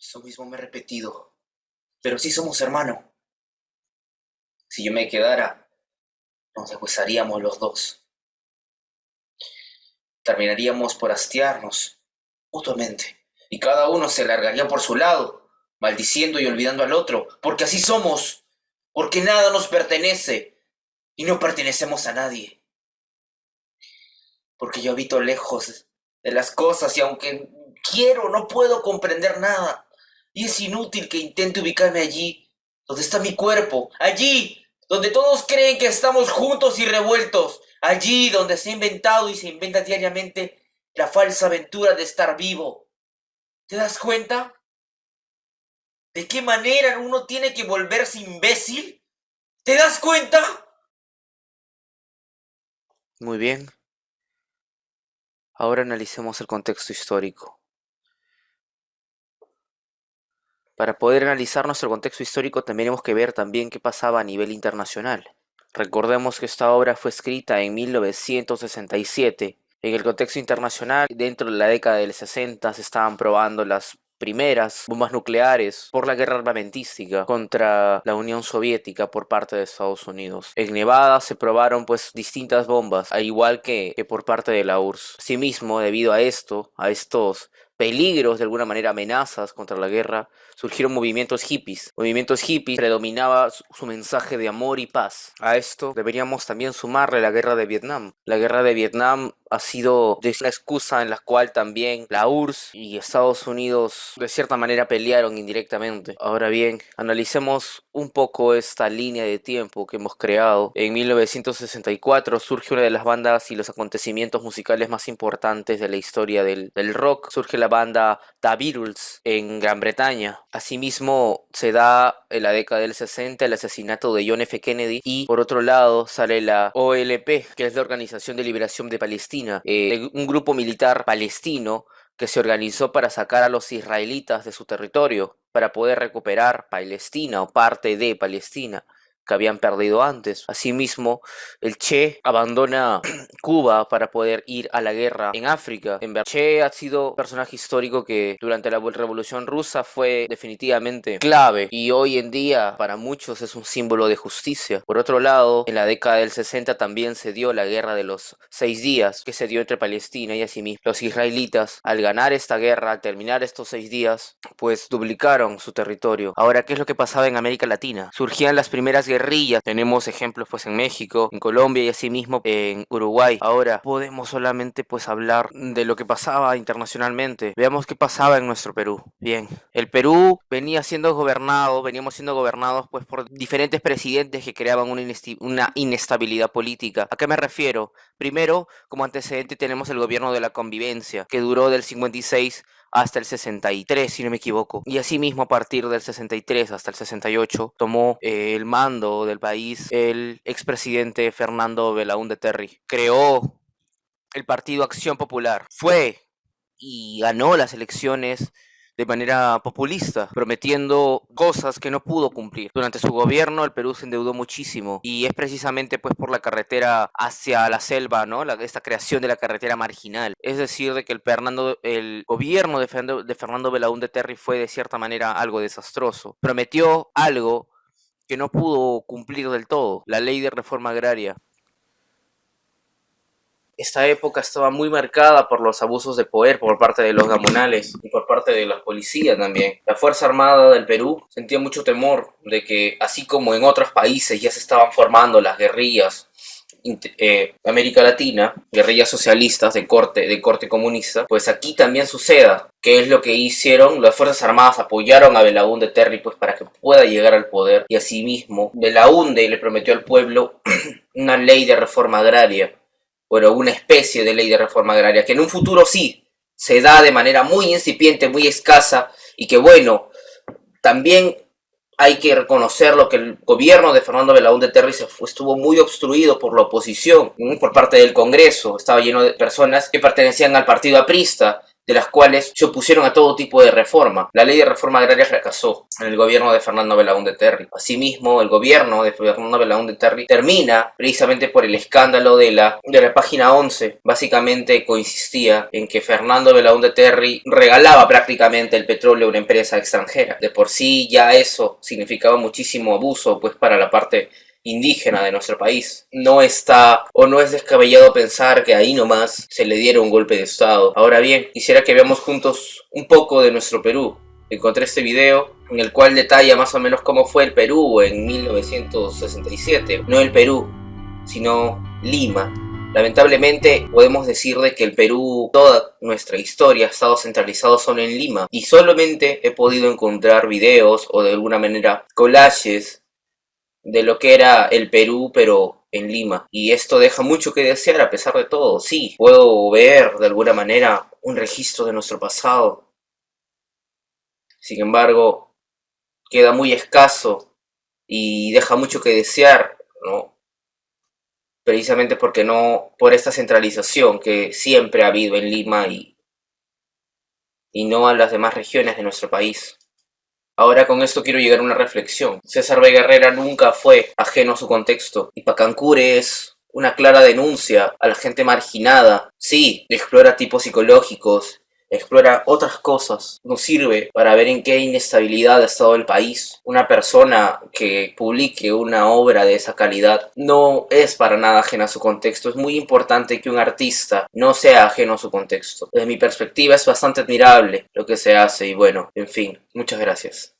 Eso mismo me he repetido. Pero sí somos hermanos. Si yo me quedara, nos deshuesaríamos los dos. Terminaríamos por hastiarnos mutuamente. Y cada uno se largaría por su lado, maldiciendo y olvidando al otro. Porque así somos. Porque nada nos pertenece. Y no pertenecemos a nadie. Porque yo habito lejos de las cosas y aunque quiero, no puedo comprender nada. Y es inútil que intente ubicarme allí, donde está mi cuerpo, allí, donde todos creen que estamos juntos y revueltos, allí donde se ha inventado y se inventa diariamente la falsa aventura de estar vivo. ¿Te das cuenta? ¿De qué manera uno tiene que volverse imbécil? ¿Te das cuenta? Muy bien, ahora analicemos el contexto histórico. Para poder analizar nuestro contexto histórico tenemos que ver también qué pasaba a nivel internacional. Recordemos que esta obra fue escrita en 1967. En el contexto internacional, dentro de la década del 60, se estaban probando las primeras bombas nucleares por la guerra armamentística contra la Unión Soviética por parte de Estados Unidos. En Nevada se probaron pues distintas bombas, al igual que por parte de la URSS. Asimismo, debido a estos peligros, de alguna manera amenazas contra la guerra, surgieron movimientos hippies. Movimientos hippies predominaba su mensaje de amor y paz. A esto deberíamos también sumarle la guerra de Vietnam. La guerra de Vietnam ha sido una excusa en la cual también la URSS y Estados Unidos de cierta manera pelearon indirectamente. Ahora bien, analicemos un poco esta línea de tiempo que hemos creado. En 1964 surge una de las bandas y los acontecimientos musicales más importantes de la historia del rock. Surge la banda The Beatles en Gran Bretaña. Asimismo, se da en la década del 60 el asesinato de John F. Kennedy y por otro lado sale la OLP, que es la Organización de Liberación de Palestina, un grupo militar palestino que se organizó para sacar a los israelitas de su territorio, para poder recuperar Palestina o parte de Palestina que habían perdido antes. Asimismo, el Che abandona Cuba para poder ir a la guerra en África. Che ha sido un personaje histórico que durante la Revolución Rusa fue definitivamente clave y hoy en día para muchos es un símbolo de justicia. Por otro lado, en la década del 60 también se dio la guerra de los 6 días que se dio entre Palestina y asimismo los israelitas. Al ganar esta guerra, al terminar estos 6 días, pues duplicaron su territorio. Ahora, ¿qué es lo que pasaba en América Latina? Surgían las primeras guerrillas. Tenemos ejemplos pues en México, en Colombia y asimismo en Uruguay. Ahora podemos solamente pues hablar de lo que pasaba internacionalmente. Veamos qué pasaba en nuestro Perú. Bien, el Perú veníamos siendo gobernados pues por diferentes presidentes que creaban una inestabilidad política. ¿A qué me refiero? Primero, como antecedente tenemos el gobierno de la convivencia, que duró del 56 hasta el 63, si no me equivoco. Y asimismo, a partir del 63 hasta el 68, tomó el mando del país el expresidente Fernando Belaúnde Terry. Creó el Partido Acción Popular. Fue y ganó las elecciones de manera populista, prometiendo cosas que no pudo cumplir. Durante su gobierno el Perú se endeudó muchísimo y es precisamente pues por la carretera hacia la selva, ¿no? Esta creación de la carretera marginal. Es decir, de que el gobierno de Fernando Belaúnde Terry fue de cierta manera algo desastroso. Prometió algo que no pudo cumplir del todo, la ley de reforma agraria. Esta época estaba muy marcada por los abusos de poder por parte de los gamonales y por parte de la policía también. La Fuerza Armada del Perú sentía mucho temor de que, así como en otros países ya se estaban formando las guerrillas América Latina, guerrillas socialistas de corte comunista, pues aquí también suceda. ¿Qué es lo que hicieron? Las Fuerzas Armadas apoyaron a Belaúnde Terry pues para que pueda llegar al poder y asimismo Belaúnde le prometió al pueblo una ley de reforma agraria, bueno, una especie de ley de reforma agraria, que en un futuro sí se da de manera muy incipiente, muy escasa, y que bueno, también hay que reconocer lo que el gobierno de Fernando Belaúnde Terry estuvo muy obstruido por la oposición, por parte del Congreso, estaba lleno de personas que pertenecían al partido aprista, de las cuales se opusieron a todo tipo de reforma. La ley de reforma agraria fracasó en el gobierno de Fernando Belaúnde Terry. Asimismo, el gobierno de Fernando Belaúnde Terry termina precisamente por el escándalo de la página 11. Básicamente consistía en que Fernando Belaúnde Terry regalaba prácticamente el petróleo a una empresa extranjera. De por sí ya eso significaba muchísimo abuso pues para la parte indígena de nuestro país. No está o no es descabellado pensar que ahí nomás se le diera un golpe de estado. Ahora bien, quisiera que veamos juntos un poco de nuestro Perú. Encontré este video en el cual detalla más o menos cómo fue el Perú en 1967. No el Perú, sino Lima. Lamentablemente podemos decir de que el Perú, toda nuestra historia ha estado centralizado solo en Lima, y solamente he podido encontrar videos o de alguna manera collages de lo que era el Perú, pero en Lima. Y esto deja mucho que desear a pesar de todo. Sí, puedo ver de alguna manera un registro de nuestro pasado. Sin embargo, queda muy escaso y deja mucho que desear, ¿no? Precisamente porque no, por esta centralización que siempre ha habido en Lima y no a las demás regiones de nuestro país. Ahora con esto quiero llegar a una reflexión. César Vega Herrera nunca fue ajeno a su contexto. Y Pacancure es una clara denuncia a la gente marginada. Sí, explora tipos psicológicos, explora otras cosas. Nos sirve para ver en qué inestabilidad ha estado el país. Una persona que publique una obra de esa calidad no es para nada ajena a su contexto. Es muy importante que un artista no sea ajeno a su contexto. Desde mi perspectiva es bastante admirable lo que se hace y bueno, en fin, muchas gracias.